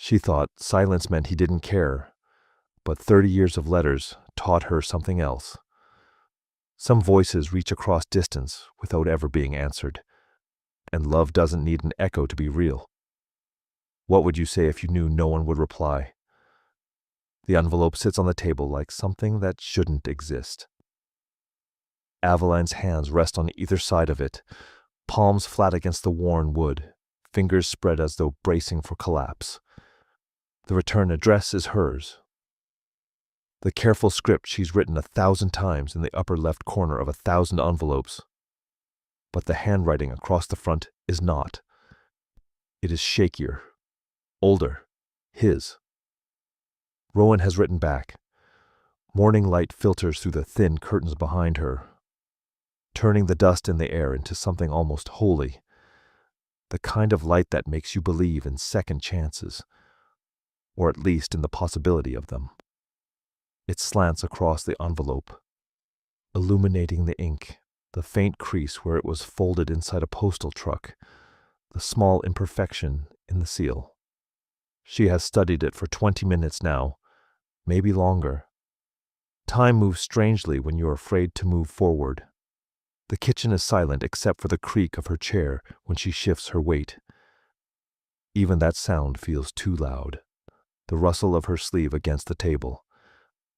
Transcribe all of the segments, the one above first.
She thought silence meant he didn't care, but 30 years of letters taught her something else. Some voices reach across distance without ever being answered, and love doesn't need an echo to be real. What would you say if you knew no one would reply? The envelope sits on the table like something that shouldn't exist. Aveline's hands rest on either side of it, palms flat against the worn wood, fingers spread as though bracing for collapse. The return address is hers. The careful script she's written 1,000 times in the upper left corner of 1,000 envelopes. But the handwriting across the front is not. It is shakier, older, his. Rowan has written back. Morning light filters through the thin curtains behind her, turning the dust in the air into something almost holy, the kind of light that makes you believe in second chances, or at least in the possibility of them. It slants across the envelope, illuminating the ink, the faint crease where it was folded inside a postal truck, the small imperfection in the seal. She has studied it for 20 minutes now, maybe longer. Time moves strangely when you're afraid to move forward. The kitchen is silent except for the creak of her chair when she shifts her weight. Even that sound feels too loud. The rustle of her sleeve against the table,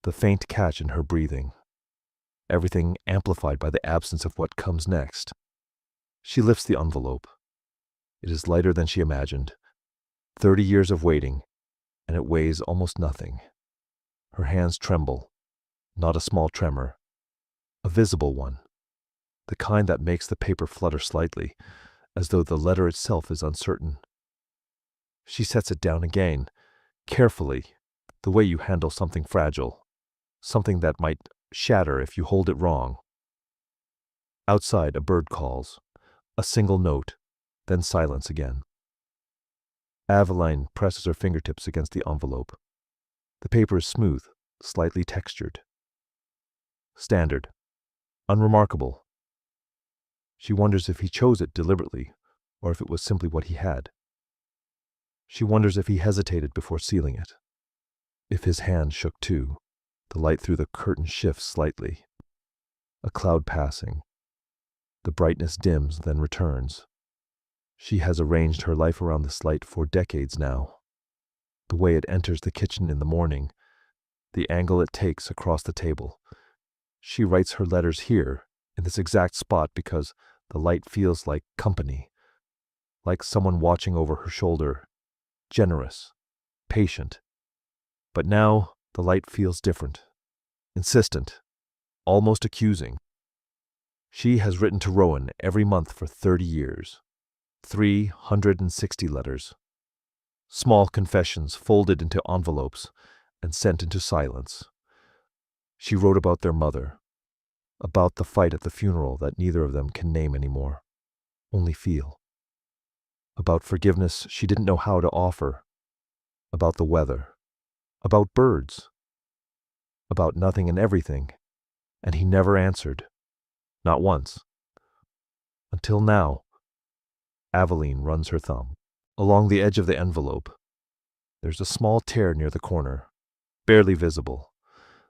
the faint catch in her breathing. Everything amplified by the absence of what comes next. She lifts the envelope. It is lighter than she imagined. 30 years of waiting, and it weighs almost nothing. Her hands tremble, not a small tremor, a visible one, the kind that makes the paper flutter slightly, as though the letter itself is uncertain. She sets it down again, carefully, the way you handle something fragile, something that might shatter if you hold it wrong. Outside, a bird calls, a single note, then silence again. Aveline presses her fingertips against the envelope. The paper is smooth, slightly textured. Standard. Unremarkable. She wonders if he chose it deliberately, or if it was simply what he had. She wonders if he hesitated before sealing it. If his hand shook too. The light through the curtain shifts slightly. A cloud passing. The brightness dims, then returns. She has arranged her life around this light for decades now. The way it enters the kitchen in the morning, the angle it takes across the table. She writes her letters here, in this exact spot, because the light feels like company, like someone watching over her shoulder, generous, patient. But now the light feels different, insistent, almost accusing. She has written to Rowan every month for 30 years, 360 letters, small confessions folded into envelopes and sent into silence. She wrote about their mother, about the fight at the funeral that neither of them can name anymore, only feel, about forgiveness she didn't know how to offer, about the weather, about birds, about nothing and everything, and he never answered, not once. Until now. Aveline runs her thumb along the edge of the envelope. There's a small tear near the corner, barely visible.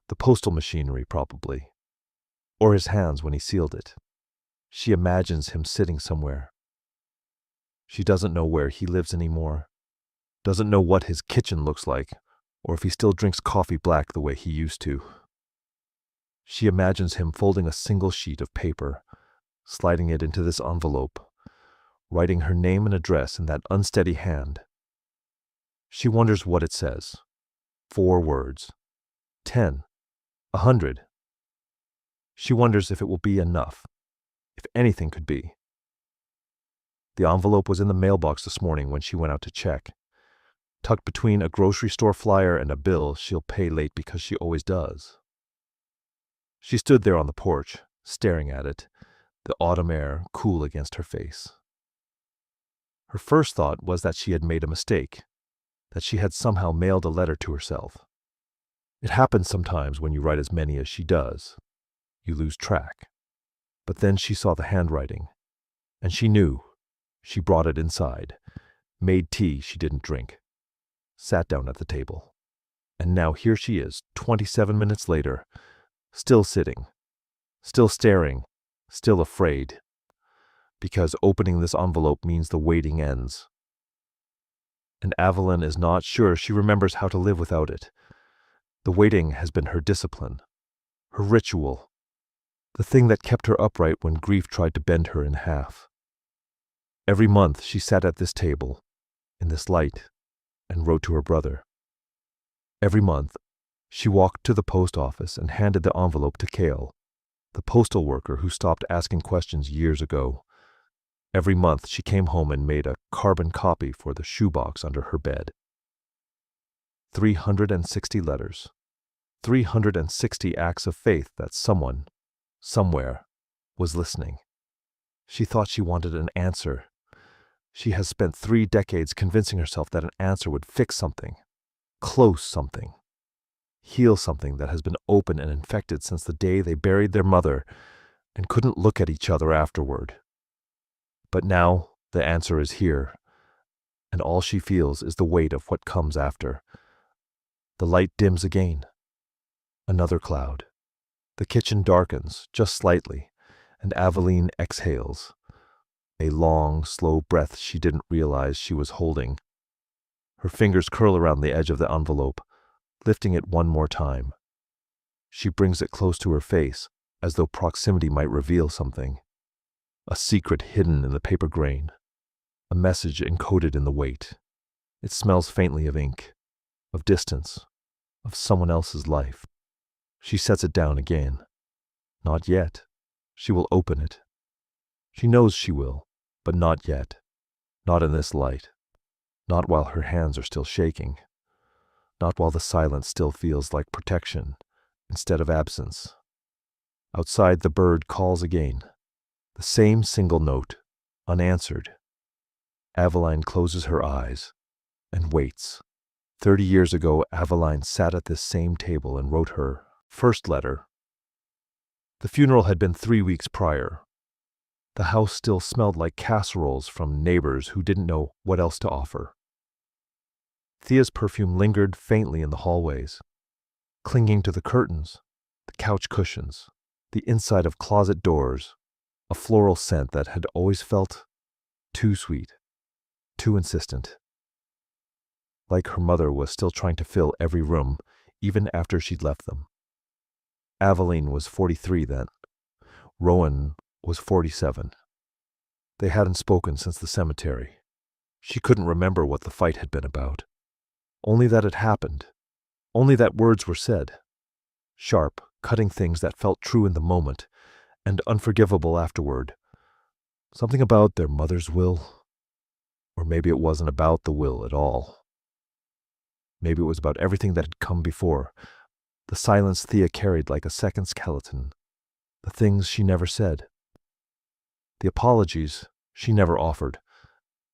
The postal machinery, probably. Or his hands when he sealed it. She imagines him sitting somewhere. She doesn't know where he lives anymore, doesn't know what his kitchen looks like, or if he still drinks coffee black the way he used to. She imagines him folding a single sheet of paper, sliding it into this envelope, writing her name and address in that unsteady hand. She wonders what it says. 4 words. 10. 100. She wonders if it will be enough, if anything could be. The envelope was in the mailbox this morning when she went out to check, tucked between a grocery store flyer and a bill she'll pay late because she always does. She stood there on the porch, staring at it, the autumn air cool against her face. Her first thought was that she had made a mistake, that she had somehow mailed a letter to herself. It happens sometimes when you write as many as she does. You lose track. But then she saw the handwriting, and she knew. She brought it inside, made tea she didn't drink. sat down at the table. And now here she is, 27 minutes later, still sitting, still staring, still afraid. Because opening this envelope means the waiting ends. And Evelyn is not sure she remembers how to live without it. The waiting has been her discipline, her ritual, the thing that kept her upright when grief tried to bend her in half. Every month she sat at this table, in this light, and wrote to her brother. Every month she walked to the post office and handed the envelope to Cale, the postal worker who stopped asking questions years ago. Every month she came home and made a carbon copy for the shoebox under her bed. 360 letters. 360 acts of faith that someone, somewhere, was listening. She thought she wanted an answer. She has spent 3 decades convincing herself that an answer would fix something, close something, heal something that has been open and infected since the day they buried their mother and couldn't look at each other afterward. But now the answer is here, and all she feels is the weight of what comes after. The light dims again. Another cloud. The kitchen darkens, just slightly, and Aveline exhales. A long, slow breath she didn't realize she was holding. Her fingers curl around the edge of the envelope, lifting it one more time. She brings it close to her face, as though proximity might reveal something. A secret hidden in the paper grain. A message encoded in the weight. It smells faintly of ink, of distance, of someone else's life. She sets it down again. Not yet. She will open it. She knows she will, but not yet. Not in this light. Not while her hands are still shaking. Not while the silence still feels like protection instead of absence. Outside, the bird calls again. The same single note, unanswered. Aveline closes her eyes and waits. 30 years ago, Aveline sat at this same table and wrote her first letter. The funeral had been 3 weeks prior. The house still smelled like casseroles from neighbors who didn't know what else to offer. Thea's perfume lingered faintly in the hallways, clinging to the curtains, the couch cushions, the inside of closet doors, a floral scent that had always felt too sweet, too insistent. Like her mother was still trying to fill every room, even after she'd left them. Aveline was 43 then. Rowan was 47. They hadn't spoken since the cemetery. She couldn't remember what the fight had been about. Only that it happened. Only that words were said. Sharp, cutting things that felt true in the moment, and unforgivable afterward. Something about their mother's will. Or maybe it wasn't about the will at all. Maybe it was about everything that had come before. The silence Thea carried like a second skeleton. The things she never said. The apologies she never offered.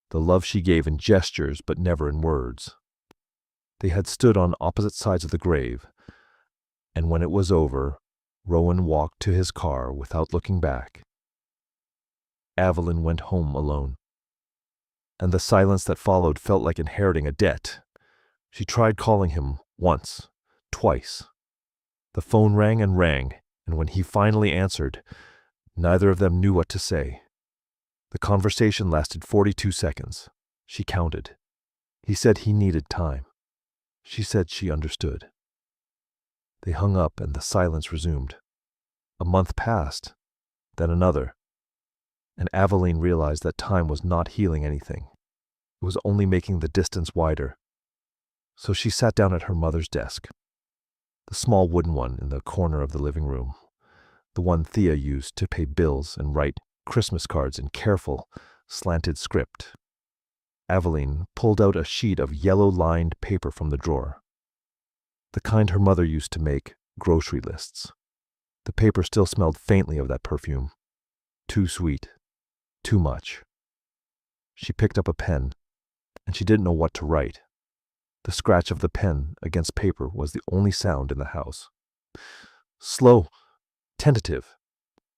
The love she gave in gestures but never in words. They had stood on opposite sides of the grave, and when it was over, Rowan walked to his car without looking back. Aveline went home alone. And the silence that followed felt like inheriting a debt. She tried calling him once, twice. The phone rang, and when he finally answered, neither of them knew what to say. The conversation lasted 42 seconds. She counted. He said he needed time. She said she understood. They hung up and the silence resumed. A month passed, then another, and Aveline realized that time was not healing anything. It was only making the distance wider. So she sat down at her mother's desk, the small wooden one in the corner of the living room, the one Thea used to pay bills and write Christmas cards in careful, slanted script. Aveline pulled out a sheet of yellow-lined paper from the drawer, the kind her mother used to make grocery lists. The paper still smelled faintly of that perfume. Too sweet. Too much. She picked up a pen, and she didn't know what to write. The scratch of the pen against paper was the only sound in the house. Slow, tentative.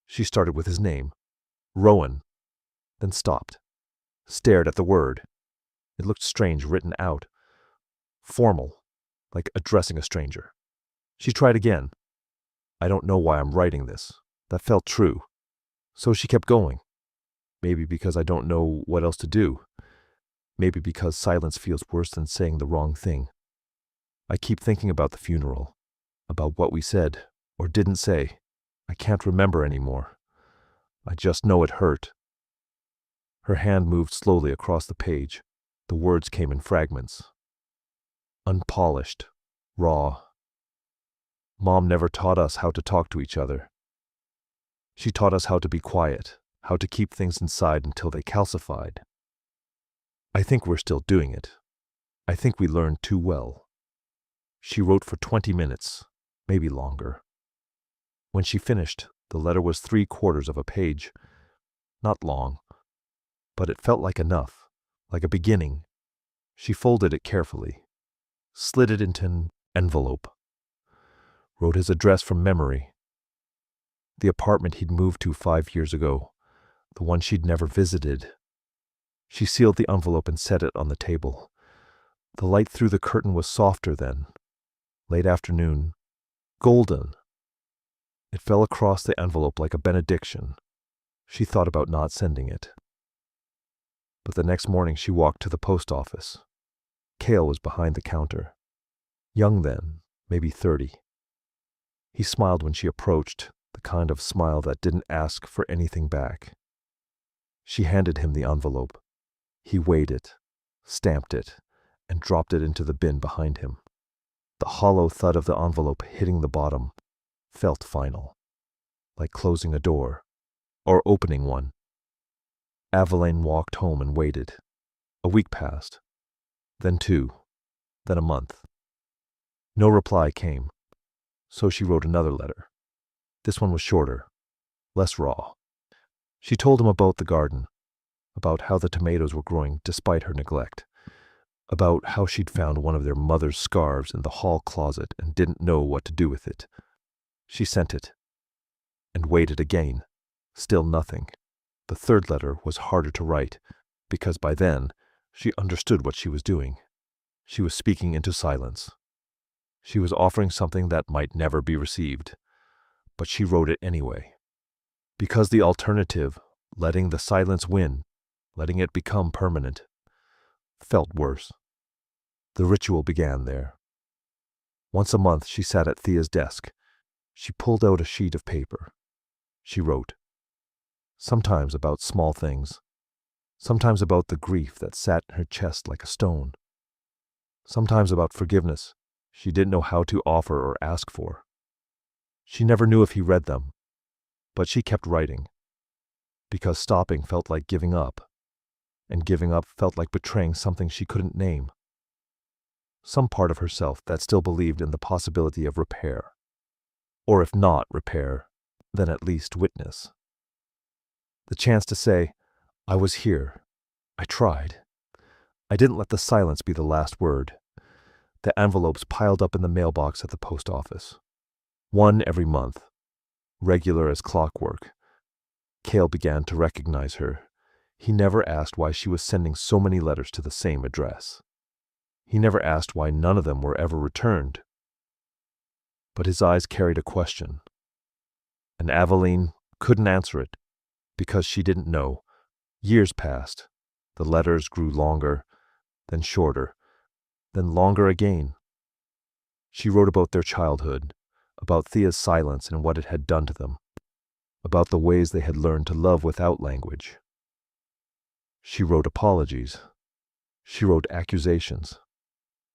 She started with his name, Rowan, then stopped, stared at the word. It looked strange written out. formal, like addressing a stranger. She tried again. I don't know why I'm writing this. That felt true. So she kept going. Maybe because I don't know what else to do. Maybe because silence feels worse than saying the wrong thing. I keep thinking about the funeral, about what we said or didn't say. I can't remember anymore. I just know it hurt. Her hand moved slowly across the page. The words came in fragments. Unpolished, raw. Mom never taught us how to talk to each other. She taught us how to be quiet, how to keep things inside until they calcified. I think we're still doing it. I think we learned too well. She wrote for 20 minutes, maybe longer. When she finished, the letter was 3/4 of a page. Not long, but it felt like enough, like a beginning. She folded it carefully, slid it into an envelope, wrote his address from memory. The apartment he'd moved to 5 years ago, the one she'd never visited. She sealed the envelope and set it on the table. The light through the curtain was softer then, late afternoon, golden. It fell across the envelope like a benediction. She thought about not sending it. But the next morning she walked to the post office. Cale was behind the counter. Young then, maybe 30. He smiled when she approached, the kind of smile that didn't ask for anything back. She handed him the envelope. He weighed it, stamped it, and dropped it into the bin behind him. The hollow thud of the envelope hitting the bottom felt final, like closing a door, or opening one. Aveline walked home and waited. A week passed, then 2, then a month. No reply came, so she wrote another letter. This one was shorter, less raw. She told him about the garden, about how the tomatoes were growing despite her neglect, about how she'd found one of their mother's scarves in the hall closet and didn't know what to do with it. She sent it, and waited again. Still nothing. The third letter was harder to write, because by then she understood what she was doing. She was speaking into silence. She was offering something that might never be received, but she wrote it anyway. Because the alternative, letting the silence win, letting it become permanent, felt worse. The ritual began there. Once a month she sat at Thea's desk. She pulled out a sheet of paper. She wrote. Sometimes about small things. Sometimes about the grief that sat in her chest like a stone. Sometimes about forgiveness she didn't know how to offer or ask for. She never knew if he read them, but she kept writing, because stopping felt like giving up, and giving up felt like betraying something she couldn't name. Some part of herself that still believed in the possibility of repair, or if not repair, then at least witness. The chance to say, I was here, I tried. I didn't let the silence be the last word. The envelopes piled up in the mailbox at the post office. One every month, regular as clockwork. Cale began to recognize her. He never asked why she was sending so many letters to the same address. He never asked why none of them were ever returned. But his eyes carried a question. And Aveline couldn't answer it, because she didn't know. Years passed. The letters grew longer, then shorter, then longer again. She wrote about their childhood, about Thea's silence and what it had done to them, about the ways they had learned to love without language. She wrote apologies. She wrote accusations.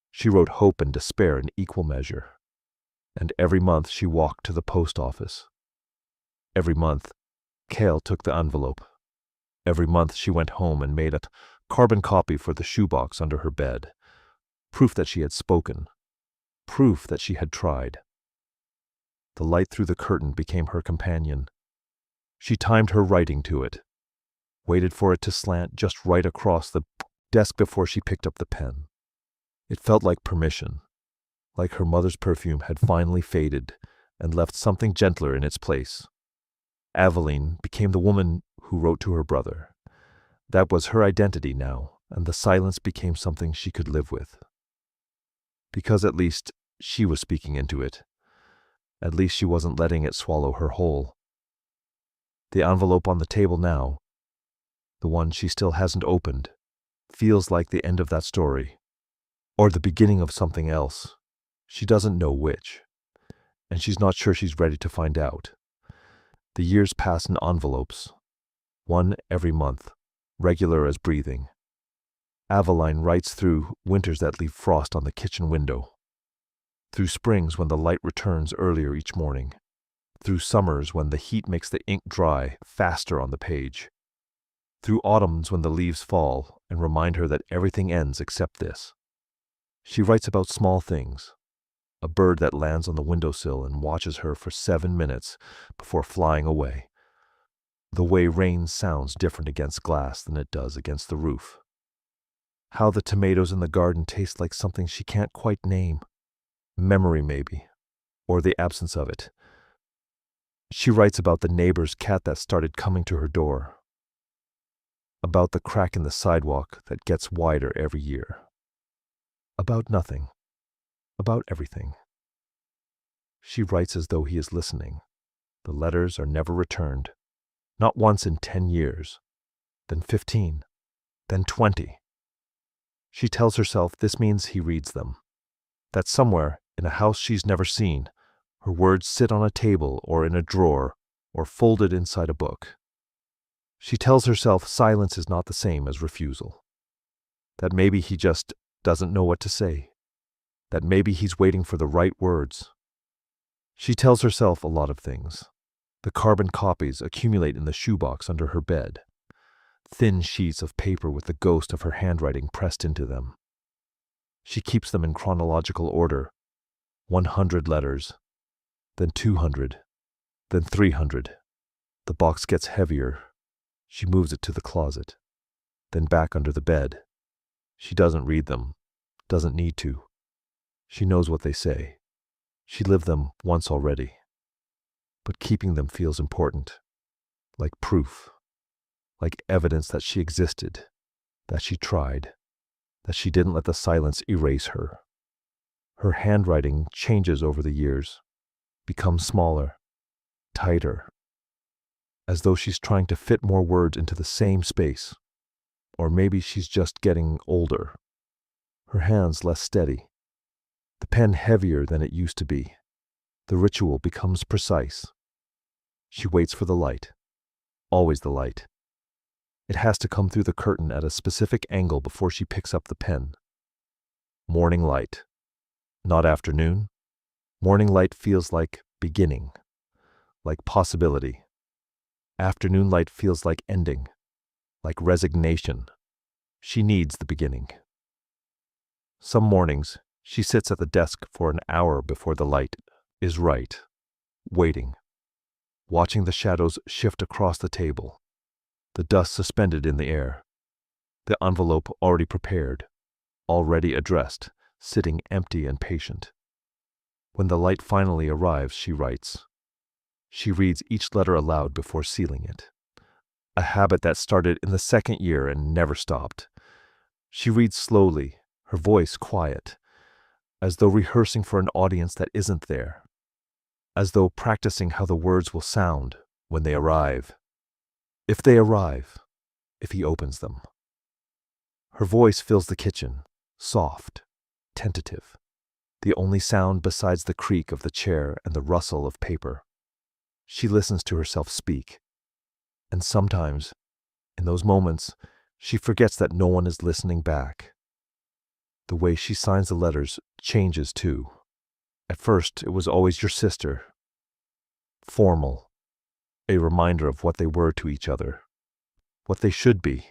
She wrote hope and despair in equal measure. And every month she walked to the post office. Every month, Cale took the envelope. Every month she went home and made a carbon copy for the shoebox under her bed. Proof that she had spoken. Proof that she had tried. The light through the curtain became her companion. She timed her writing to it, waited for it to slant just right across the desk before she picked up the pen. It felt like permission, like her mother's perfume had finally faded and left something gentler in its place. Aveline became the woman who wrote to her brother. That was her identity now, and the silence became something she could live with. because at least she was speaking into it. At least she wasn't letting it swallow her whole. The envelope on the table now, the one she still hasn't opened, feels like the end of that story, or the beginning of something else. She doesn't know which, and she's not sure she's ready to find out. The years pass in envelopes, one every month, regular as breathing. Aveline writes through winters that leave frost on the kitchen window, through springs when the light returns earlier each morning, through summers when the heat makes the ink dry faster on the page, through autumns when the leaves fall and remind her that everything ends except this. She writes about small things, a bird that lands on the windowsill and watches her for 7 minutes before flying away, the way rain sounds different against glass than it does against the roof, how the tomatoes in the garden taste like something she can't quite name, memory maybe, or the absence of it. She writes about the neighbor's cat that started coming to her door, about the crack in the sidewalk that gets wider every year, about nothing, about everything. She writes as though he is listening. The letters are never returned, not once in 10 years, then 15, then 20. She tells herself this means he reads them, that somewhere in a house she's never seen, her words sit on a table or in a drawer or folded inside a book. She tells herself silence is not the same as refusal, that maybe he just doesn't know what to say, that maybe he's waiting for the right words. She tells herself a lot of things. The carbon copies accumulate in the shoebox under her bed, thin sheets of paper with the ghost of her handwriting pressed into them. She keeps them in chronological order, 100 letters, then 200, then 300. The box gets heavier. She moves it to the closet, then back under the bed. She doesn't read them, doesn't need to. She knows what they say. She lived them once already. But keeping them feels important, like proof, like evidence that she existed, that she tried, that she didn't let the silence erase her. Her handwriting changes over the years, becomes smaller, tighter, as though she's trying to fit more words into the same space. Or maybe she's just getting older. Her hands less steady, the pen heavier than it used to be. The ritual becomes precise. She waits for the light, always the light. It has to come through the curtain at a specific angle before she picks up the pen. Morning light, not afternoon. Morning light feels like beginning, like possibility. Afternoon light feels like ending, like resignation. She needs the beginning. Some mornings, she sits at the desk for an hour before the light is right, waiting, watching the shadows shift across the table, the dust suspended in the air, the envelope already prepared, already addressed, sitting empty and patient. When the light finally arrives, she writes. She reads each letter aloud before sealing it, a habit that started in the second year and never stopped. She reads slowly, her voice quiet, as though rehearsing for an audience that isn't there, as though practicing how the words will sound when they arrive. If they arrive, if he opens them. Her voice fills the kitchen, soft, tentative, the only sound besides the creak of the chair and the rustle of paper. She listens to herself speak, and sometimes, in those moments, she forgets that no one is listening back. The way she signs the letters changes too. At first, it was always your sister. Formal, a reminder of what they were to each other, what they should be.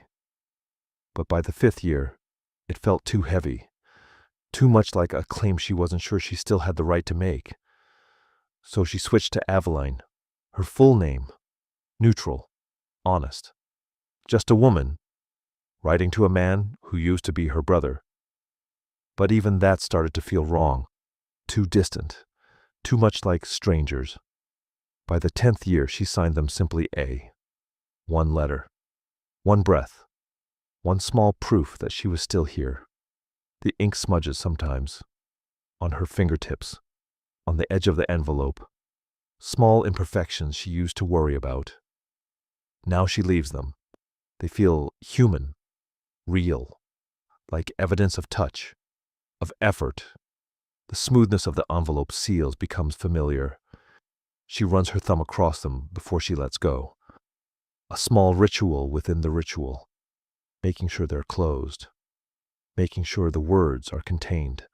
But by the 5th year, it felt too heavy, too much like a claim she wasn't sure she still had the right to make. So she switched to Aveline, her full name, neutral, honest, just a woman, writing to a man who used to be her brother. But even that started to feel wrong, too distant, too much like strangers. By the 10th year, she signed them simply A. One letter, one breath, one small proof that she was still here. The ink smudges sometimes, on her fingertips, on the edge of the envelope, small imperfections she used to worry about. Now she leaves them. They feel human, real, like evidence of touch, of effort. The smoothness of the envelope seals becomes familiar. She runs her thumb across them before she lets go. A small ritual within the ritual, making sure they're closed, making sure the words are contained,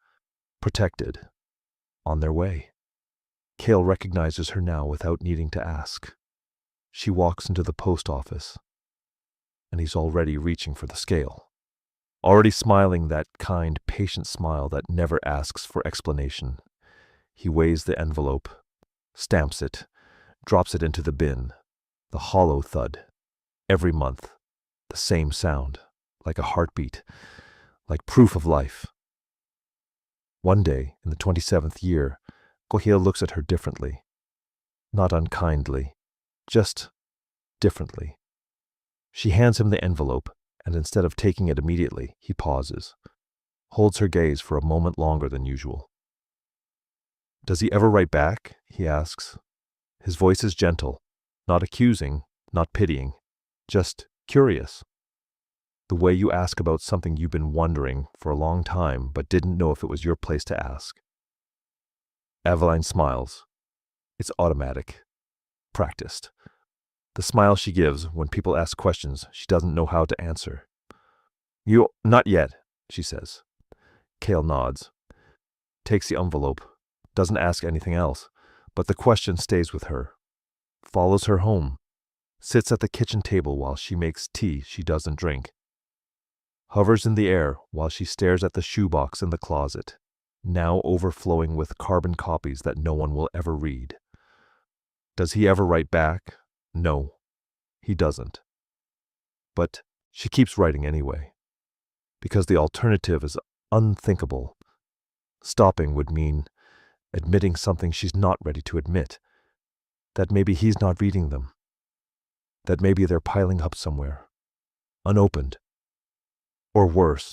protected, on their way. Cale recognizes her now without needing to ask. She walks into the post office, and he's already reaching for the scale, already smiling that kind, patient smile that never asks for explanation. He weighs the envelope, stamps it, drops it into the bin, the hollow thud. Every month, the same sound, like a heartbeat, like proof of life. One day, in the 27th year, Kohil looks at her differently. Not unkindly, just differently. She hands him the envelope, and instead of taking it immediately, he pauses, holds her gaze for a moment longer than usual. "Does he ever write back?" he asks. His voice is gentle, not accusing, not pitying, just curious. The way you ask about something you've been wondering for a long time but didn't know if it was your place to ask. Aveline smiles. It's automatic, practiced. The smile she gives when people ask questions she doesn't know how to answer. Not yet," she says. Cale nods, takes the envelope, doesn't ask anything else, but the question stays with her, follows her home, sits at the kitchen table while she makes tea she doesn't drink, hovers in the air while she stares at the shoebox in the closet, now overflowing with carbon copies that no one will ever read. Does he ever write back? No, he doesn't. But she keeps writing anyway, because the alternative is unthinkable. Stopping would mean admitting something she's not ready to admit, that maybe he's not reading them, that maybe they're piling up somewhere, unopened, or worse,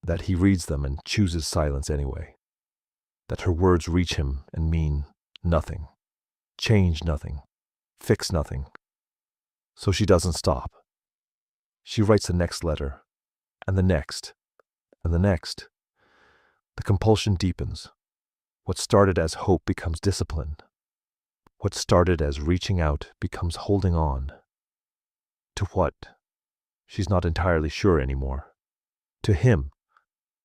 that he reads them and chooses silence anyway, that her words reach him and mean nothing, change nothing, fix nothing. So she doesn't stop. She writes the next letter, and the next, and the next. The compulsion deepens. What started as hope becomes discipline. What started as reaching out becomes holding on. To what? She's not entirely sure anymore. To him.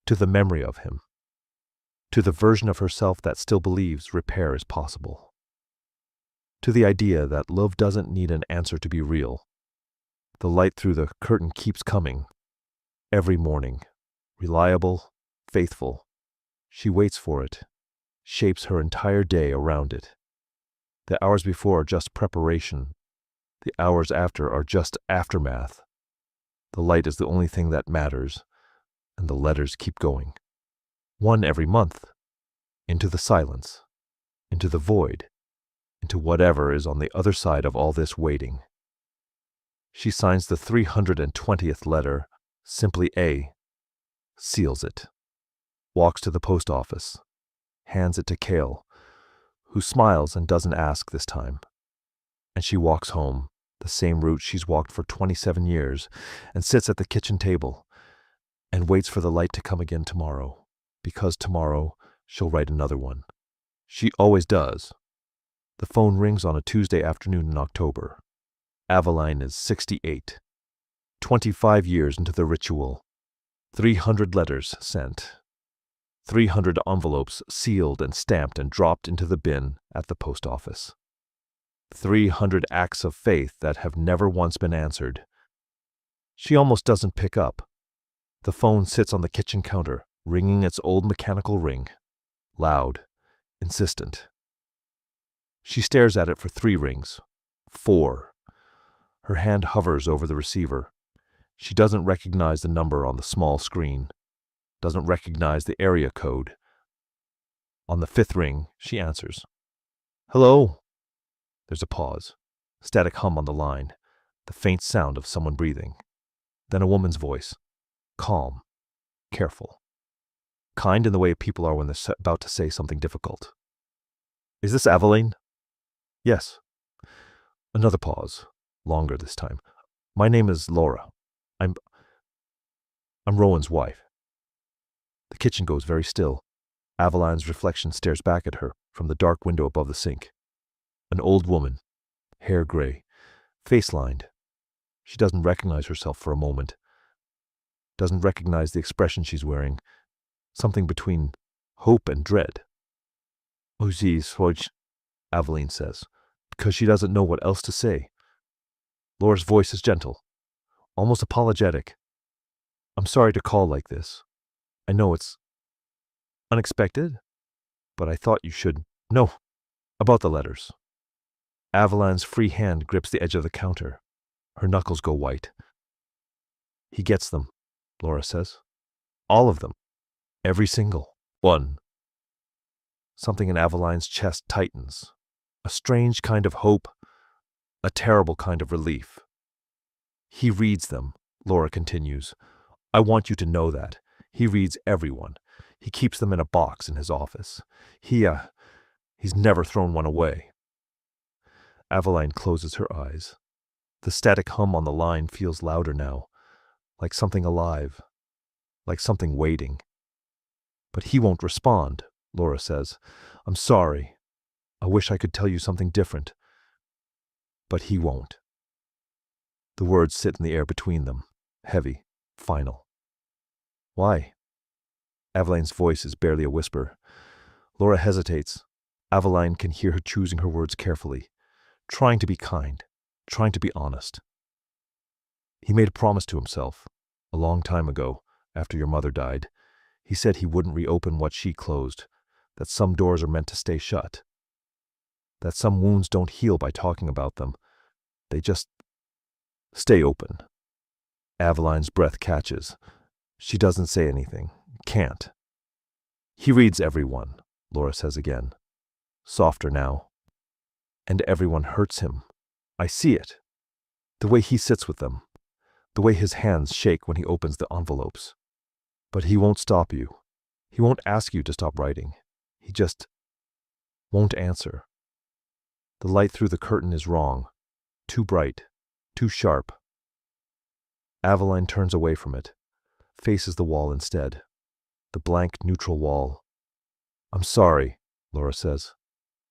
To the memory of him. To the version of herself that still believes repair is possible. To the idea that love doesn't need an answer to be real. The light through the curtain keeps coming. Every morning. Reliable, faithful. She waits for it, shapes her entire day around it. The hours before are just preparation. The hours after are just aftermath. The light is the only thing that matters, and the letters keep going. One every month. Into the silence. Into the void. Into whatever is on the other side of all this waiting. She signs the 320th letter, simply A, seals it, walks to the post office, hands it to Cale, who smiles and doesn't ask this time. And she walks home, the same route she's walked for 27 years, and sits at the kitchen table, and waits for the light to come again tomorrow, because tomorrow she'll write another one. She always does. The phone rings on a Tuesday afternoon in October. Aveline is 68. 25 years into the ritual. 300 letters sent. 300 envelopes sealed and stamped and dropped into the bin at the post office. 300 acts of faith that have never once been answered. She almost doesn't pick up. The phone sits on the kitchen counter, ringing its old mechanical ring. Loud, insistent. She stares at it for 3 rings. 4. Her hand hovers over the receiver. She doesn't recognize the number on the small screen. Doesn't recognize the area code. On the 5th ring, she answers. "Hello?" There's a pause. Static hum on the line. The faint sound of someone breathing. Then a woman's voice. Calm. Careful. kind in the way people are when they're about to say something difficult. Is this Aveline? Yes. Another pause, longer this time. My name is Laura. I'm Rowan's wife. The kitchen goes very still. Aveline's reflection stares back at her from the dark window above the sink. An old woman, hair gray, face lined. She doesn't recognize herself for a moment. Doesn't recognize the expression she's wearing. Something between hope and dread. Oh, geez, Aveline says, because she doesn't know what else to say. Laura's voice is gentle, almost apologetic. I'm sorry to call like this. I know it's unexpected, but I thought you should know about the letters. Aveline's free hand grips the edge of the counter. Her knuckles go white. He gets them, Laura says. All of them. Every single one. Something in Aveline's chest tightens. A strange kind of hope, a terrible kind of relief. He reads them, Laura continues. I want you to know that. He reads everyone. He keeps them in a box in his office. He's never thrown one away. Aveline closes her eyes. The static hum on the line feels louder now, like something alive, like something waiting. But he won't respond, Laura says. I'm sorry. I wish I could tell you something different. But he won't. The words sit in the air between them, heavy, final. Why? Aveline's voice is barely a whisper. Laura hesitates. Aveline can hear her choosing her words carefully, trying to be kind, trying to be honest. He made a promise to himself, a long time ago, after your mother died. He said he wouldn't reopen what she closed, that some doors are meant to stay shut, that some wounds don't heal by talking about them. They just stay open. Aveline's breath catches. She doesn't say anything. Can't. He reads everyone, Laura says again. Softer now. And everyone hurts him. I see it. The way he sits with them. The way his hands shake when he opens the envelopes. But he won't stop you. He won't ask you to stop writing. He just won't answer. The light through the curtain is wrong. Too bright. Too sharp. Aveline turns away from it. Faces the wall instead. The blank, neutral wall. I'm sorry, Laura says.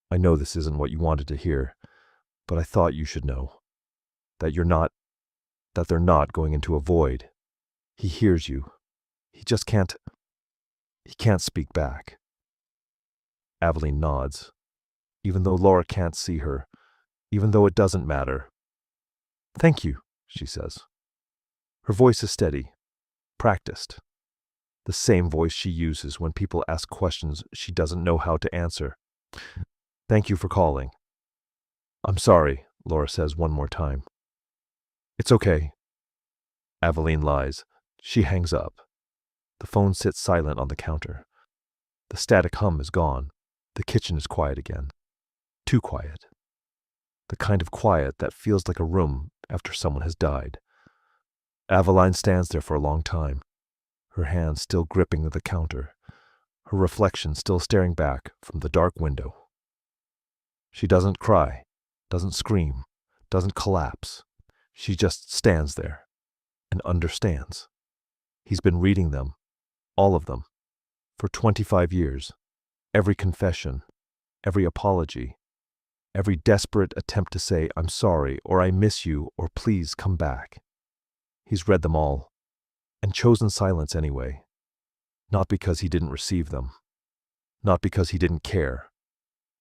I know this isn't what you wanted to hear, but I thought you should know. That they're not going into a void. He hears you. He can't speak back. Aveline nods, even though Laura can't see her, even though it doesn't matter. Thank you, she says. Her voice is steady, practiced. The same voice she uses when people ask questions she doesn't know how to answer. Thank you for calling. I'm sorry, Laura says one more time. It's okay. Aveline lies. She hangs up. The phone sits silent on the counter. The static hum is gone. The kitchen is quiet again. Too quiet. The kind of quiet that feels like a room after someone has died. Aveline stands there for a long time, her hands still gripping the counter, her reflection still staring back from the dark window. She doesn't cry, doesn't scream, doesn't collapse. She just stands there and understands. He's been reading them, all of them, for 25 years. Every confession, every apology, every desperate attempt to say, I'm sorry, or I miss you, or please come back. He's read them all, and chosen silence anyway. Not because he didn't receive them, not because he didn't care,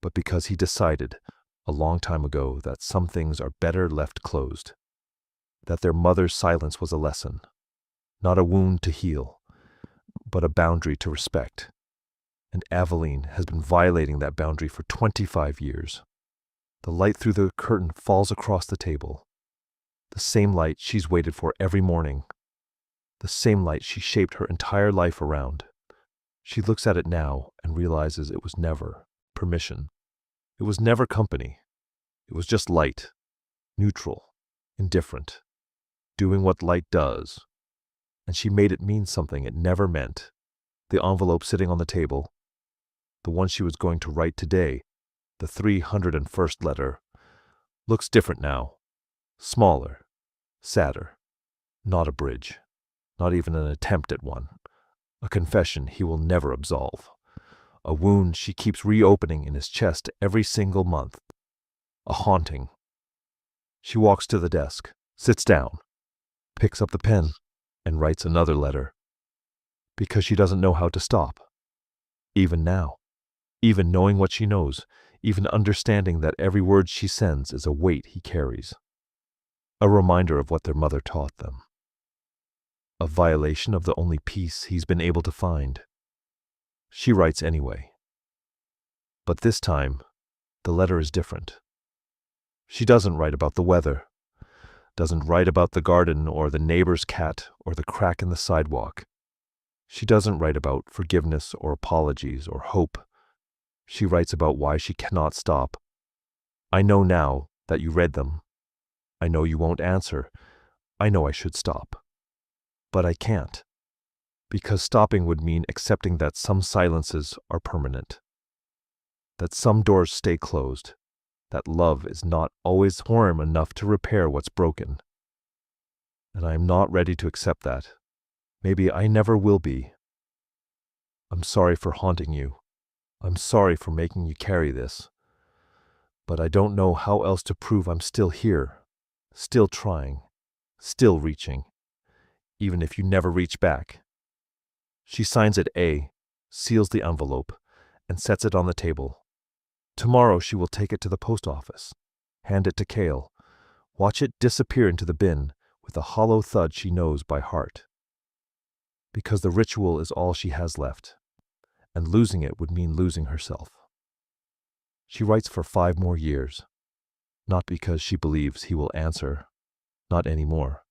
but because he decided a long time ago that some things are better left closed, that their mother's silence was a lesson, not a wound to heal, but a boundary to respect. And Aveline has been violating that boundary for 25 years. The light through the curtain falls across the table. The same light she's waited for every morning. The same light she shaped her entire life around. She looks at it now and realizes it was never permission. It was never company. It was just light, neutral, indifferent, doing what light does. And she made it mean something it never meant. The envelope sitting on the table, the one she was going to write today, the 301st letter, looks different now. Smaller, sadder. Not a bridge. Not even an attempt at one. A confession he will never absolve. A wound she keeps reopening in his chest every single month. A haunting. She walks to the desk, sits down, picks up the pen, and writes another letter. Because she doesn't know how to stop. Even now. Even knowing what she knows. Even understanding that every word she sends is a weight he carries. A reminder of what their mother taught them. A violation of the only peace he's been able to find. She writes anyway. But this time, the letter is different. She doesn't write about the weather, doesn't write about the garden or the neighbor's cat or the crack in the sidewalk. She doesn't write about forgiveness or apologies or hope. She writes about why she cannot stop. I know now that you read them. I know you won't answer. I know I should stop. But I can't. Because stopping would mean accepting that some silences are permanent. That some doors stay closed. That love is not always firm enough to repair what's broken. And I am not ready to accept that. Maybe I never will be. I'm sorry for haunting you. I'm sorry for making you carry this. But I don't know how else to prove I'm still here, still trying, still reaching, even if you never reach back. She signs it A, seals the envelope, and sets it on the table. Tomorrow she will take it to the post office, hand it to Cale, watch it disappear into the bin with a hollow thud she knows by heart. Because the ritual is all she has left, and losing it would mean losing herself. She writes for 5 more years, not because she believes he will answer, not anymore,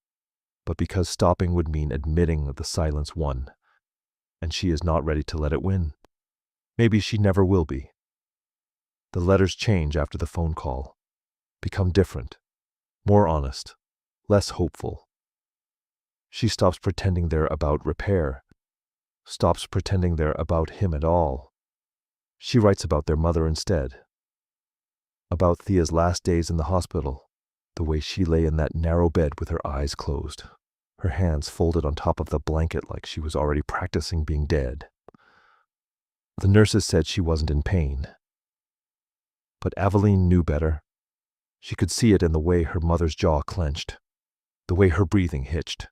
but because stopping would mean admitting the silence won, and she is not ready to let it win. Maybe she never will be. The letters change after the phone call, become different, more honest, less hopeful. She stops pretending they're about repair, stops pretending they're about him at all. She writes about their mother instead. About Thea's last days in the hospital, the way she lay in that narrow bed with her eyes closed, her hands folded on top of the blanket like she was already practicing being dead. The nurses said she wasn't in pain. But Aveline knew better. She could see it in the way her mother's jaw clenched, the way her breathing hitched,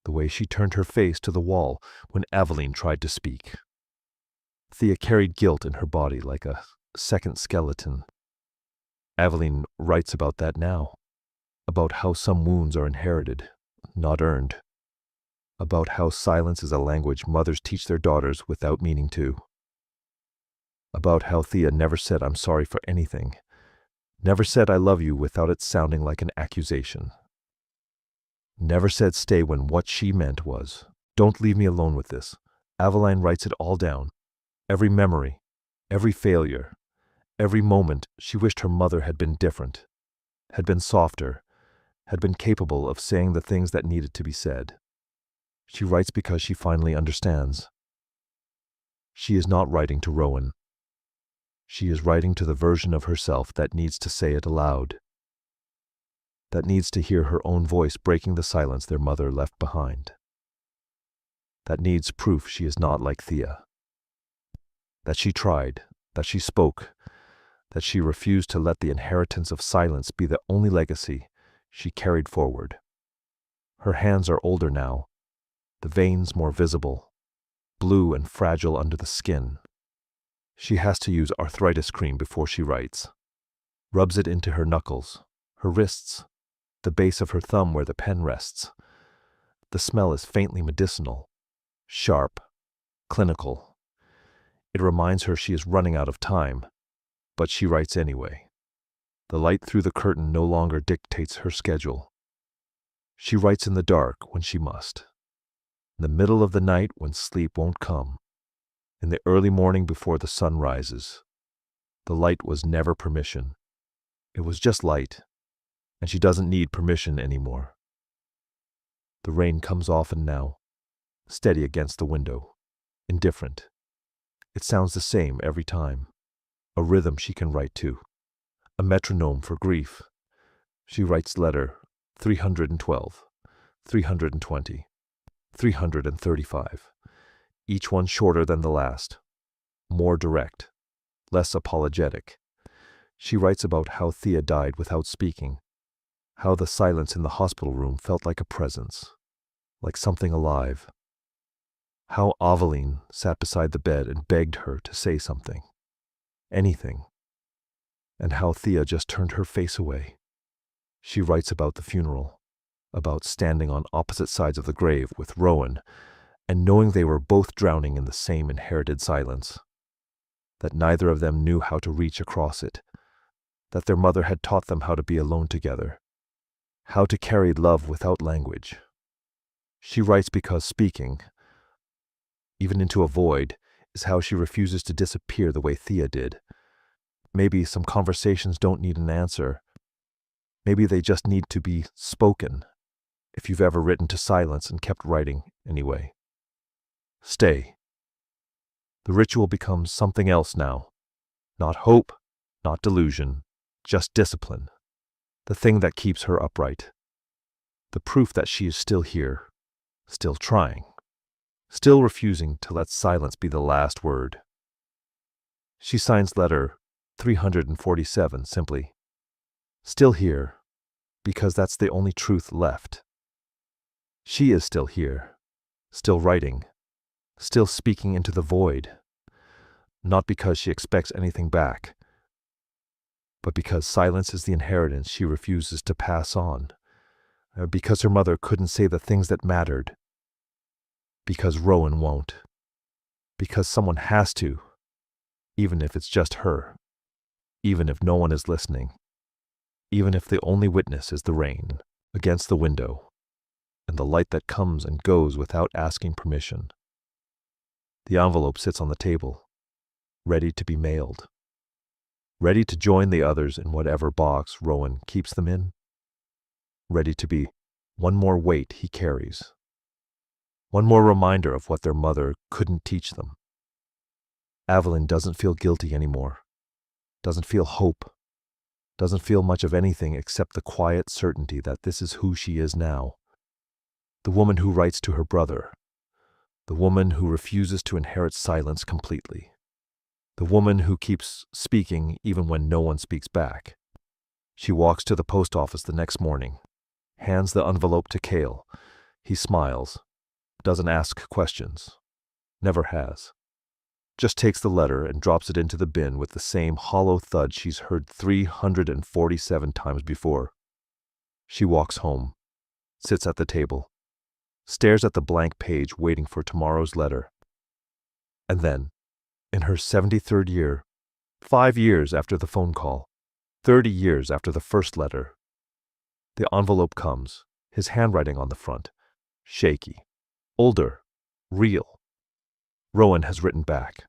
the way she turned her face to the wall when Aveline tried to speak. Thea carried guilt in her body like a second skeleton. Aveline writes about that now, about how some wounds are inherited, not earned, about how silence is a language mothers teach their daughters without meaning to, about how Thea never said I'm sorry for anything, never said I love you without it sounding like an accusation, never said stay when what she meant was, don't leave me alone with this. Aveline writes it all down, every memory, every failure, every moment she wished her mother had been different, had been softer, had been capable of saying the things that needed to be said. She writes because she finally understands. She is not writing to Rowan. She is writing to the version of herself that needs to say it aloud, that needs to hear her own voice breaking the silence their mother left behind, that needs proof she is not like Thea, that she tried, that she spoke, that she refused to let the inheritance of silence be the only legacy she carried forward. Her hands are older now, the veins more visible, blue and fragile under the skin. She has to use arthritis cream before she writes, rubs it into her knuckles, her wrists, the base of her thumb where the pen rests. The smell is faintly medicinal, sharp, clinical. It reminds her she is running out of time, but she writes anyway. The light through the curtain no longer dictates her schedule. She writes in the dark when she must, in the middle of the night when sleep won't come, in the early morning before the sun rises. The light was never permission. It was just light, and she doesn't need permission anymore. The rain comes often now, steady against the window. indifferent. It sounds the same every time. A rhythm she can write to. A metronome for grief. She writes letter 312, 320, 335. Each one shorter than the last. More direct. Less apologetic. She writes about how Thea died without speaking. How the silence in the hospital room felt like a presence. Like something alive. How Aveline sat beside the bed and begged her to say something. Anything. And how Thea just turned her face away. She writes about the funeral, about standing on opposite sides of the grave with Rowan, and knowing they were both drowning in the same inherited silence, that neither of them knew how to reach across it, that their mother had taught them how to be alone together, how to carry love without language. She writes because speaking, even into a void, is how she refuses to disappear the way Thea did. Maybe some conversations don't need an answer. Maybe they just need to be spoken, if you've ever written to silence and kept writing anyway. Stay. The ritual becomes something else now. Not hope, not delusion, just discipline. The thing that keeps her upright. The proof that she is still here, still trying, still refusing to let silence be the last word. She signs letter 347 simply. Still here, because that's the only truth left. She is still here, still writing, still speaking into the void, not because she expects anything back, but because silence is the inheritance she refuses to pass on, because her mother couldn't say the things that mattered, because Rowan won't, because someone has to, even if it's just her, even if no one is listening, even if the only witness is the rain against the window and the light that comes and goes without asking permission. The envelope sits on the table, ready to be mailed, ready to join the others in whatever box Rowan keeps them in, ready to be one more weight he carries, one more reminder of what their mother couldn't teach them. Aveline doesn't feel guilty anymore, doesn't feel hope, doesn't feel much of anything except the quiet certainty that this is who she is now. The woman who writes to her brother. The woman who refuses to inherit silence completely. The woman who keeps speaking even when no one speaks back. She walks to the post office the next morning, hands the envelope to Cale. He smiles, doesn't ask questions, never has. Just takes the letter and drops it into the bin with the same hollow thud she's heard 347 times before. She walks home, sits at the table, stares at the blank page waiting for tomorrow's letter. And then, in her 73rd year, 5 years after the phone call, 30 years after the first letter, the envelope comes, his handwriting on the front, shaky, older, real. Rowan has written back.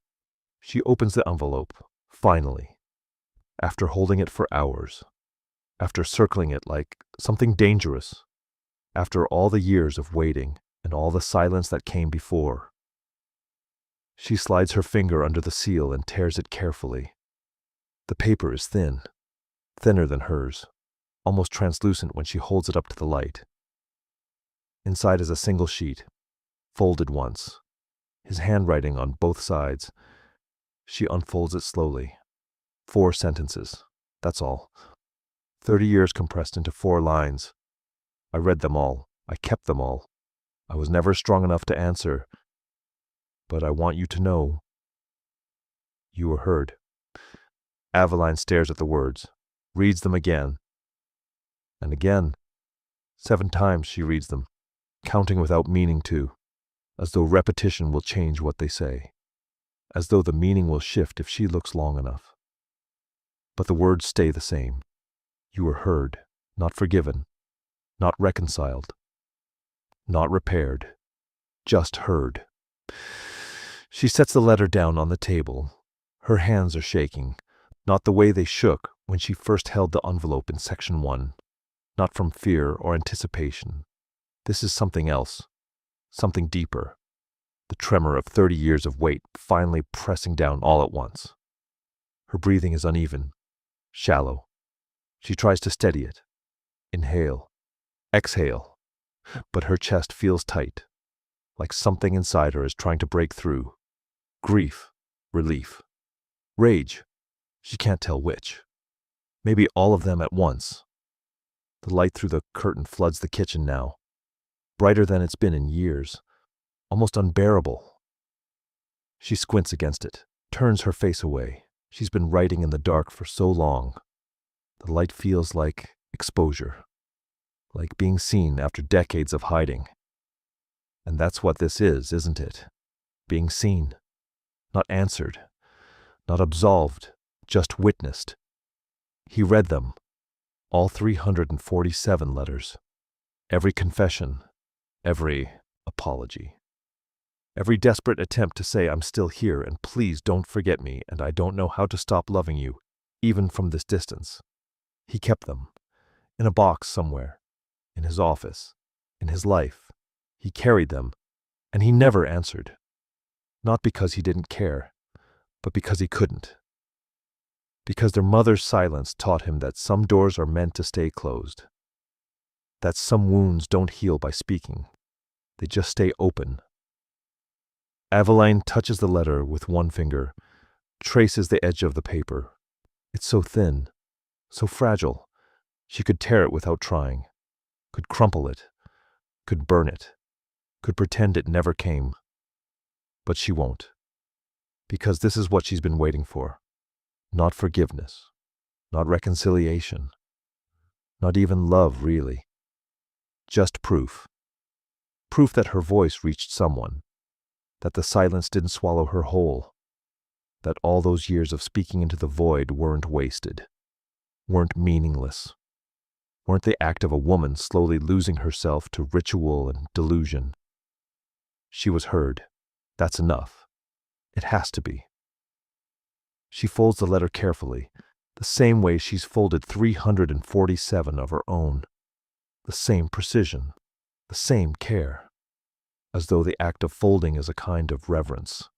She opens the envelope, finally, after holding it for hours, after circling it like something dangerous, after all the years of waiting and all the silence that came before. She slides her finger under the seal and tears it carefully. The paper is thin, thinner than hers, almost translucent when she holds it up to the light. Inside is a single sheet, folded once, his handwriting on both sides. She unfolds it slowly. 4 sentences, that's all. 30 years compressed into 4 lines. I read them all. I kept them all. I was never strong enough to answer. But I want you to know. You were heard. Aveline stares at the words, reads them again. And again. 7 times she reads them, counting without meaning to, as though repetition will change what they say, as though the meaning will shift if she looks long enough. But the words stay the same. You were heard, not forgiven, not reconciled, not repaired, just heard. She sets the letter down on the table. Her hands are shaking, not the way they shook when she first held the envelope in section 1, not from fear or anticipation. This is something else, something deeper. the tremor of 30 years of weight finally pressing down all at once. Her breathing is uneven, shallow. She tries to steady it. Inhale, exhale, but her chest feels tight, like something inside her is trying to break through. Grief, relief, rage. She can't tell which. Maybe all of them at once. The light through the curtain floods the kitchen now, brighter than it's been in years, almost unbearable. She squints against it, turns her face away. She's been writing in the dark for so long. The light feels like exposure, like being seen after decades of hiding. And that's what this is, isn't it? Being seen, not answered, not absolved, just witnessed. He read them, all 347 letters, every confession, every apology, every desperate attempt to say I'm still here and please don't forget me and I don't know how to stop loving you, even from this distance. He kept them, in a box somewhere, in his office, in his life. He carried them, and he never answered. Not because he didn't care, but because he couldn't. Because their mother's silence taught him that some doors are meant to stay closed. That some wounds don't heal by speaking. They just stay open. Aveline touches the letter with one finger, traces the edge of the paper. It's so thin, so fragile. She could tear it without trying, could crumple it, could burn it, could pretend it never came. But she won't. Because this is what she's been waiting for. Not forgiveness, not reconciliation, not even love, really. Just proof. Proof that her voice reached someone, that the silence didn't swallow her whole, that all those years of speaking into the void weren't wasted, weren't meaningless, weren't the act of a woman slowly losing herself to ritual and delusion. She was heard. That's enough. It has to be. She folds the letter carefully, the same way she's folded 347 of her own. The same precision, the same care, as though the act of folding is a kind of reverence,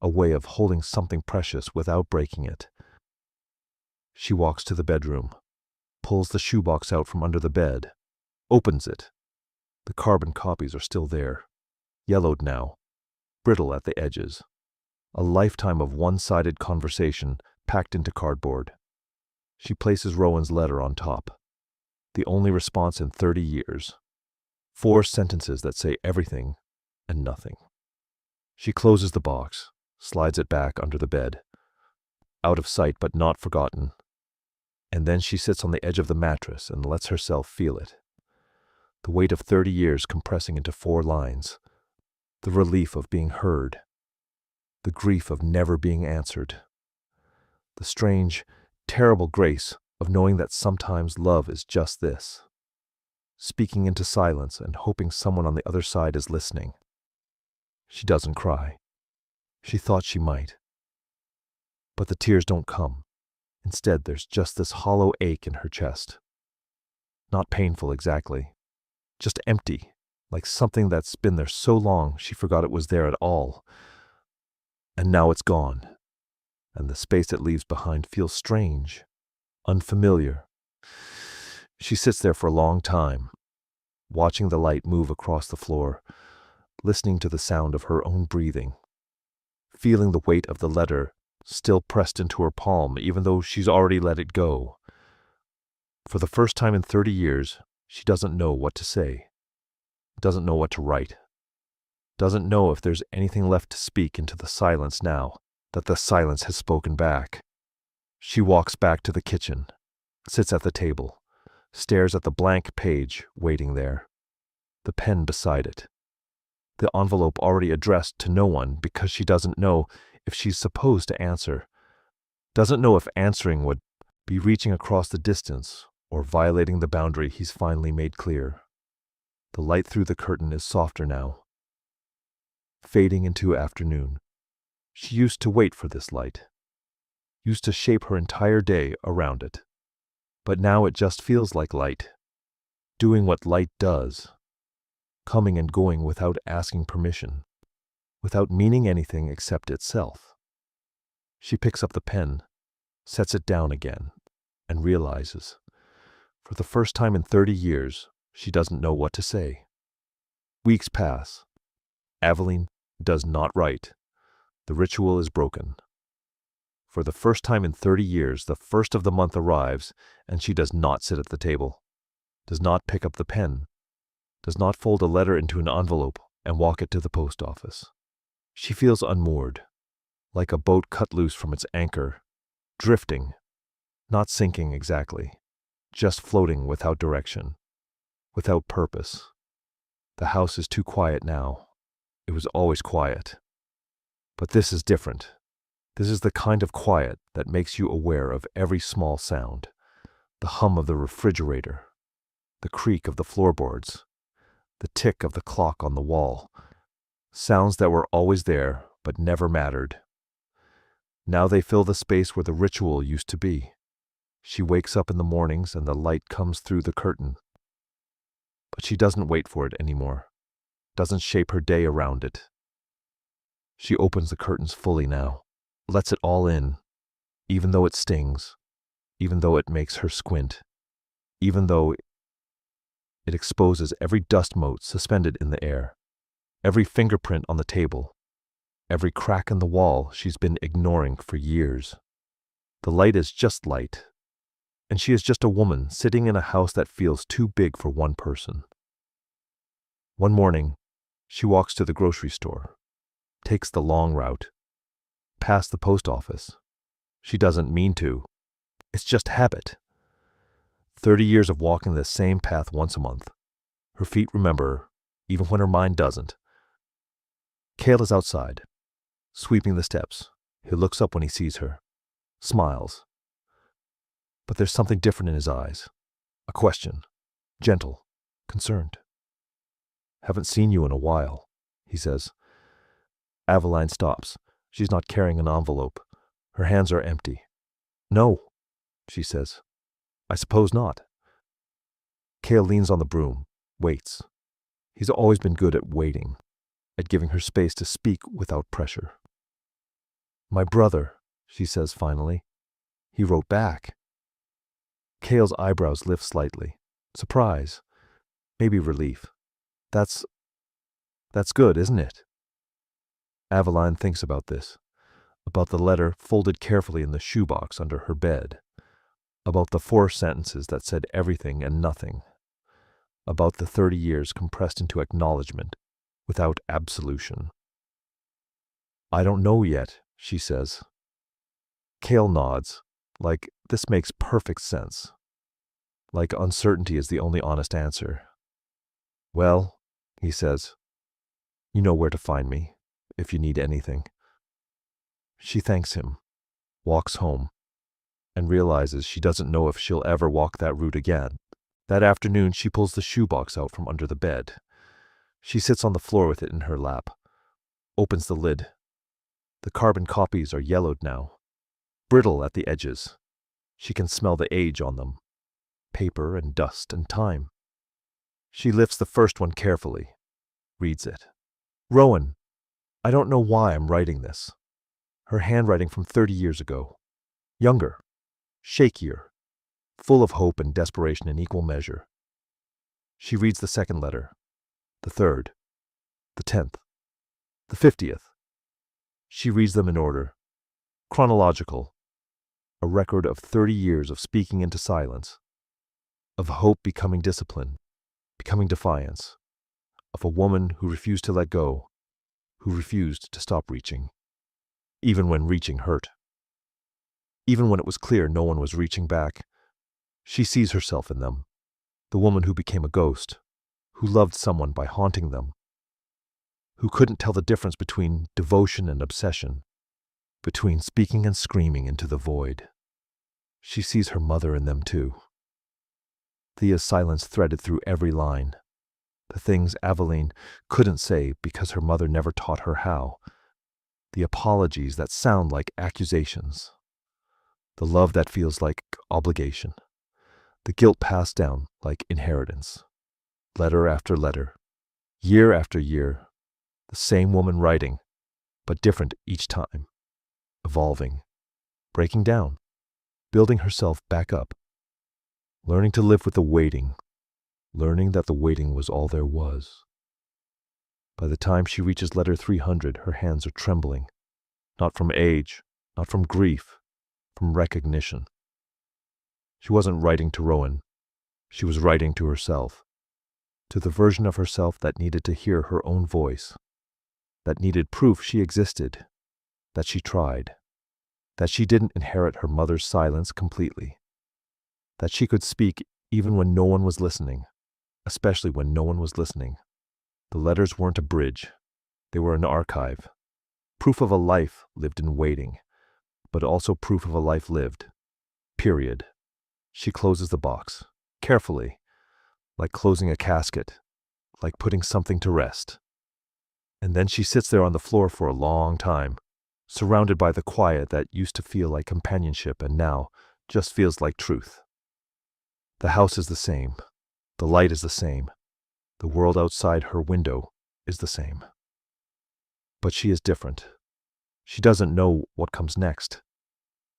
a way of holding something precious without breaking it. She walks to the bedroom, pulls the shoebox out from under the bed, opens it. The carbon copies are still there, yellowed now, brittle at the edges. A lifetime of one-sided conversation packed into cardboard. She places Rowan's letter on top. The only response in 30 years. 4 sentences that say everything and nothing. She closes the box, slides it back under the bed. Out of sight but not forgotten. And then she sits on the edge of the mattress and lets herself feel it. The weight of 30 years compressing into 4 lines. The relief of being heard. The grief of never being answered. The strange, terrible grace of knowing that sometimes love is just this. Speaking into silence and hoping someone on the other side is listening. She doesn't cry. She thought she might. But the tears don't come. Instead, there's just this hollow ache in her chest. Not painful exactly. Just empty, like something that's been there so long she forgot it was there at all. And now it's gone, and the space it leaves behind feels strange, unfamiliar. She sits there for a long time, watching the light move across the floor, listening to the sound of her own breathing, feeling the weight of the letter still pressed into her palm even though she's already let it go. For the first time in 30 years, she doesn't know what to say, doesn't know what to write. Doesn't know if there's anything left to speak into the silence now that the silence has spoken back. She walks back to the kitchen, sits at the table, stares at the blank page waiting there, the pen beside it, the envelope already addressed to no one because she doesn't know if she's supposed to answer, doesn't know if answering would be reaching across the distance or violating the boundary he's finally made clear. The light through the curtain is softer now, fading into afternoon. She used to wait for this light, used to shape her entire day around it. But now it just feels like light, doing what light does, coming and going without asking permission, without meaning anything except itself. She picks up the pen, sets it down again, and realizes, for the first time in 30 years, she doesn't know what to say. Weeks pass. Aveline does not write. The ritual is broken. For the first time in 30 years, the first of the month arrives, and she does not sit at the table, does not pick up the pen, does not fold a letter into an envelope and walk it to the post office. She feels unmoored, like a boat cut loose from its anchor, drifting, not sinking exactly, just floating without direction, without purpose. The house is too quiet now. It was always quiet. But this is different. This is the kind of quiet that makes you aware of every small sound, the hum of the refrigerator, the creak of the floorboards, the tick of the clock on the wall, sounds that were always there but never mattered. Now they fill the space where the ritual used to be. She wakes up in the mornings and the light comes through the curtain. But she doesn't wait for it anymore, doesn't shape her day around it. She opens the curtains fully now, lets it all in, even though it stings, even though it makes her squint, even though it exposes every dust mote suspended in the air, every fingerprint on the table, every crack in the wall she's been ignoring for years. The light is just light, and she is just a woman sitting in a house that feels too big for one person. One morning, she walks to the grocery store, takes the long route, past the post office. She doesn't mean to. It's just habit. 30 years of walking the same path once a month. Her feet remember, even when her mind doesn't. Cale is outside, sweeping the steps. He looks up when he sees her, smiles. But there's something different in his eyes. A question, gentle, concerned. "Haven't seen you in a while," he says. Aveline stops. She's not carrying an envelope. Her hands are empty. "No," she says. "I suppose not." Cale leans on the broom, waits. He's always been good at waiting, at giving her space to speak without pressure. "My brother," she says finally. "He wrote back." Cale's eyebrows lift slightly. Surprise. Maybe relief. That's good, isn't it? Aveline thinks about this, about the letter folded carefully in the shoebox under her bed, about the 4 sentences that said everything and nothing, about the 30 years compressed into acknowledgement without absolution. "I don't know yet," she says. Cale nods, like this makes perfect sense, like uncertainty is the only honest answer. "Well," he says, "you know where to find me, if you need anything." She thanks him, walks home, and realizes she doesn't know if she'll ever walk that route again. That afternoon, she pulls the shoebox out from under the bed. She sits on the floor with it in her lap, opens the lid. The carbon copies are yellowed now, brittle at the edges. She can smell the age on them, paper and dust and time. She lifts the first one carefully, reads it. "Rowan, I don't know why I'm writing this." Her handwriting from 30 years ago. Younger, shakier, full of hope and desperation in equal measure. She reads the second letter, the third, the 10th, the 50th. She reads them in order, chronological, a record of 30 years of speaking into silence, of hope becoming discipline, becoming defiance, of a woman who refused to let go, who refused to stop reaching, even when reaching hurt. Even when it was clear no one was reaching back, she sees herself in them, the woman who became a ghost, who loved someone by haunting them, who couldn't tell the difference between devotion and obsession, between speaking and screaming into the void. She sees her mother in them too. Thea's silence threaded through every line. The things Aveline couldn't say because her mother never taught her how. The apologies that sound like accusations. The love that feels like obligation. The guilt passed down like inheritance. Letter after letter. Year after year. The same woman writing, but different each time, evolving, breaking down, building herself back up, learning to live with the waiting, learning that the waiting was all there was. By the time she reaches letter 300, her hands are trembling, not from age, not from grief, from recognition. She wasn't writing to Rowan. She was writing to herself, to the version of herself that needed to hear her own voice, that needed proof she existed, that she tried, that she didn't inherit her mother's silence completely, that she could speak even when no one was listening, especially when no one was listening. The letters weren't a bridge. They were an archive, proof of a life lived in waiting, but also proof of a life lived. Period. She closes the box, carefully, like closing a casket, like putting something to rest. And then she sits there on the floor for a long time, surrounded by the quiet that used to feel like companionship and now just feels like truth. The house is the same. The light is the same. The world outside her window is the same. But she is different. She doesn't know what comes next.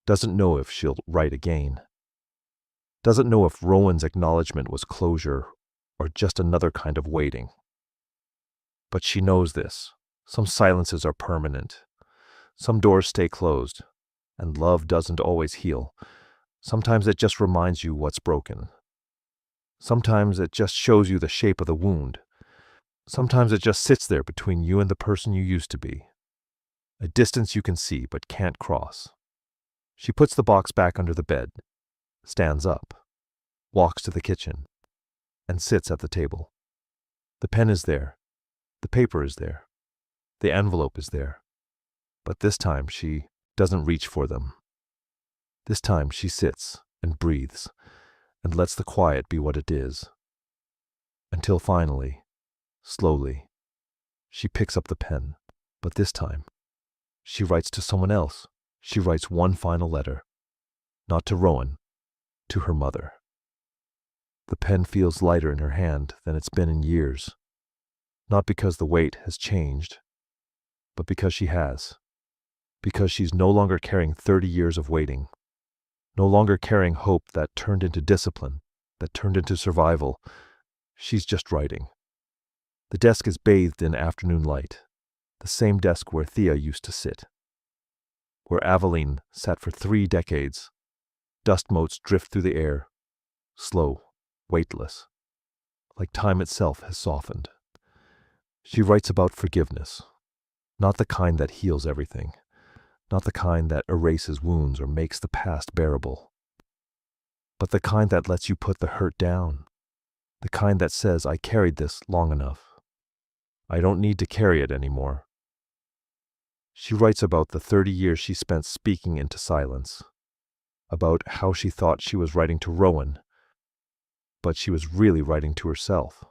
Doesn't know if she'll write again. Doesn't know if Rowan's acknowledgement was closure or just another kind of waiting. But she knows this. Some silences are permanent. Some doors stay closed. And love doesn't always heal. Sometimes it just reminds you what's broken. Sometimes it just shows you the shape of the wound. Sometimes it just sits there between you and the person you used to be. A distance you can see but can't cross. She puts the box back under the bed, stands up, walks to the kitchen, and sits at the table. The pen is there. The paper is there. The envelope is there. But this time she doesn't reach for them. This time she sits and breathes and lets the quiet be what it is. Until finally, slowly, she picks up the pen. But this time, she writes to someone else. She writes one final letter. Not to Rowan, to her mother. The pen feels lighter in her hand than it's been in years. Not because the weight has changed, but because she has. Because she's no longer carrying 30 years of waiting. No longer carrying hope that turned into discipline, that turned into survival. She's just writing. The desk is bathed in afternoon light. The same desk where Thea used to sit. Where Aveline sat for 3 decades. Dust motes drift through the air. Slow, weightless. Like time itself has softened. She writes about forgiveness. Not the kind that heals everything. Not the kind that erases wounds or makes the past bearable. But the kind that lets you put the hurt down. The kind that says, I carried this long enough. I don't need to carry it anymore. She writes about the 30 years she spent speaking into silence. About how she thought she was writing to Rowan, but she was really writing to herself.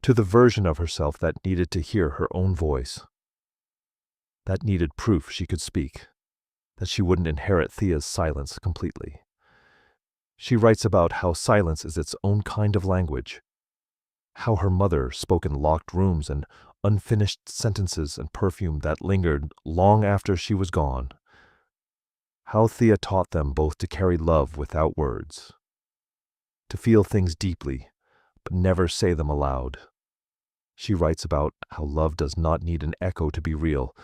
To the version of herself that needed to hear her own voice. That needed proof she could speak, that she wouldn't inherit Thea's silence completely. She writes about how silence is its own kind of language, how her mother spoke in locked rooms and unfinished sentences and perfume that lingered long after she was gone, how Thea taught them both to carry love without words, to feel things deeply, but never say them aloud. She writes about how love does not need an echo to be real,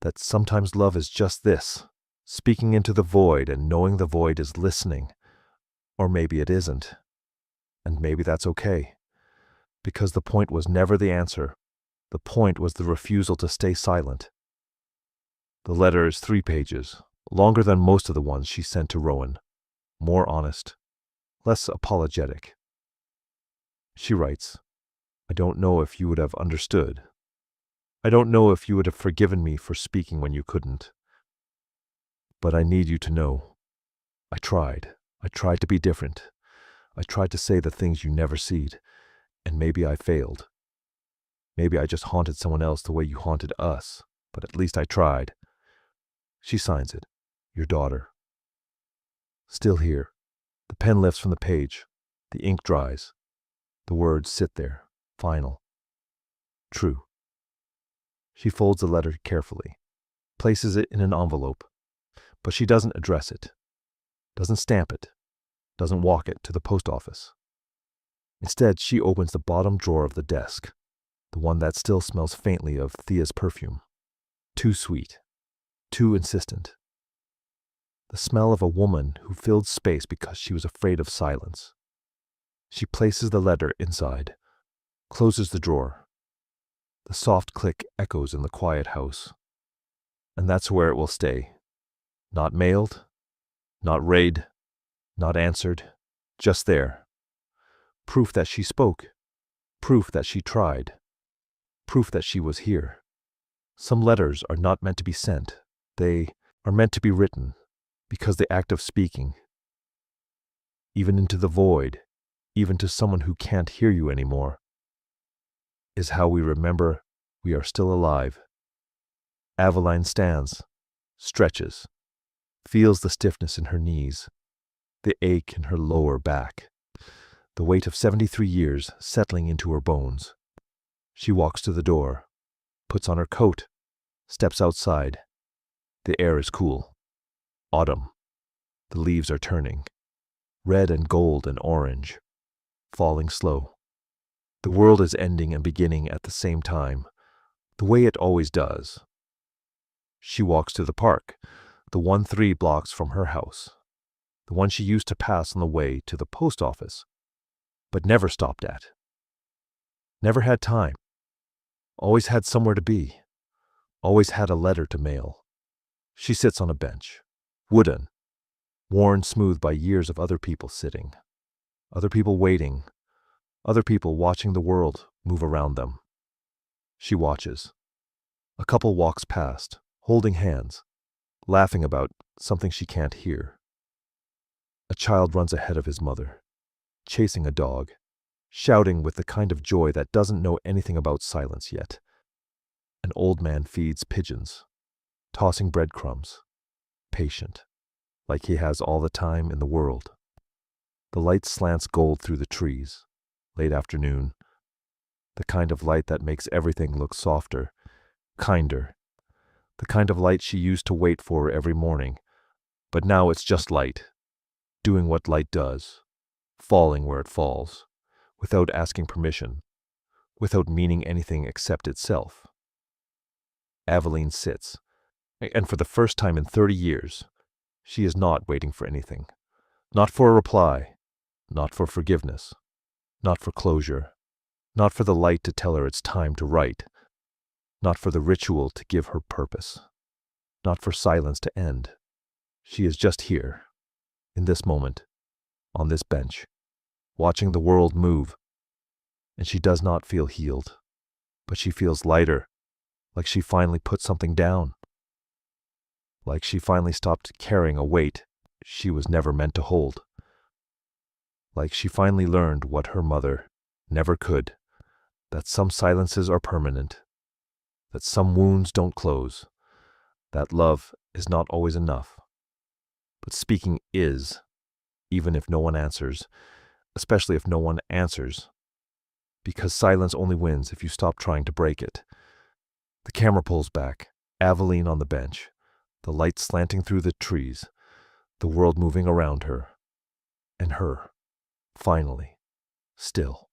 that sometimes love is just this, speaking into the void and knowing the void is listening. Or maybe it isn't. And maybe that's okay. Because the point was never the answer. The point was the refusal to stay silent. The letter is 3 pages, longer than most of the ones she sent to Rowan. More honest, less apologetic. She writes, I don't know if you would have understood. I don't know if you would have forgiven me for speaking when you couldn't. But I need you to know. I tried. I tried to be different. I tried to say the things you never said, and maybe I failed. Maybe I just haunted someone else the way you haunted us, but at least I tried. She signs it. Your daughter. Still here. The pen lifts from the page. The ink dries. The words sit there, final. True. She folds the letter carefully, places it in an envelope, but she doesn't address it, doesn't stamp it, doesn't walk it to the post office. Instead, she opens the bottom drawer of the desk, the one that still smells faintly of Thea's perfume. Too sweet, too insistent. The smell of a woman who filled space because she was afraid of silence. She places the letter inside, closes the drawer. The soft click echoes in the quiet house. And that's where it will stay. Not mailed, not read, not answered, just there. Proof that she spoke, proof that she tried, proof that she was here. Some letters are not meant to be sent. They are meant to be written, because the act of speaking, even into the void, even to someone who can't hear you anymore, is how we remember we are still alive. Aveline stands, stretches, feels the stiffness in her knees, the ache in her lower back, the weight of 73 years settling into her bones. She walks to the door, puts on her coat, steps outside. The air is cool. Autumn. The leaves are turning, red and gold and orange, falling slow. The world is ending and beginning at the same time, the way it always does. She walks to the park, the one 3 blocks from her house, the one she used to pass on the way to the post office, but never stopped at. Never had time. Always had somewhere to be. Always had a letter to mail. She sits on a bench, wooden, worn smooth by years of other people sitting, other people waiting, other people watching the world move around them. She watches. A couple walks past, holding hands, laughing about something she can't hear. A child runs ahead of his mother, chasing a dog, shouting with the kind of joy that doesn't know anything about silence yet. An old man feeds pigeons, tossing breadcrumbs, patient, like he has all the time in the world. The light slants gold through the trees, late afternoon, the kind of light that makes everything look softer, kinder, the kind of light she used to wait for every morning, but now it's just light, doing what light does, falling where it falls, without asking permission, without meaning anything except itself. Aveline sits, and for the first time in 30 years, she is not waiting for anything. Not for a reply, not for forgiveness, not for closure, not for the light to tell her it's time to write, not for the ritual to give her purpose, not for silence to end. She is just here, in this moment, on this bench, watching the world move, and she does not feel healed, but she feels lighter, like she finally put something down, like she finally stopped carrying a weight she was never meant to hold, like she finally learned what her mother never could, that some silences are permanent, that some wounds don't close, that love is not always enough, but speaking is, even if no one answers, especially if no one answers, because silence only wins if you stop trying to break it. The camera pulls back, Aveline on the bench, the light slanting through the trees, the world moving around her, and her, finally, still.